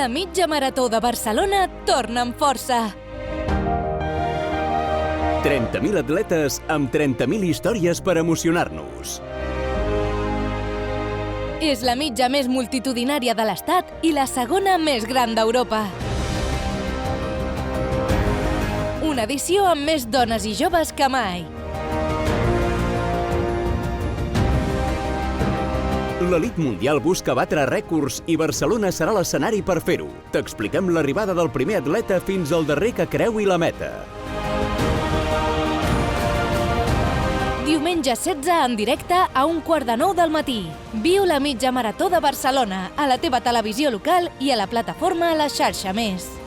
La mitja marató de Barcelona torna amb força. 30.000 atletes amb 30.000 històries per emocionar-nos. És la mitja més multitudinària de l'Estat i la segona més gran d'Europa. Una edició amb més dones i joves que mai. L'elit mundial busca batre rècords i Barcelona serà l'escenari per fer-ho. T'expliquem l'arribada del primer atleta fins al darrer que creui la meta. Diumenge 16 en directe a 8:45 del matí. Viu la mitja marató de Barcelona a la teva televisió local i a la plataforma La Xarxa Més.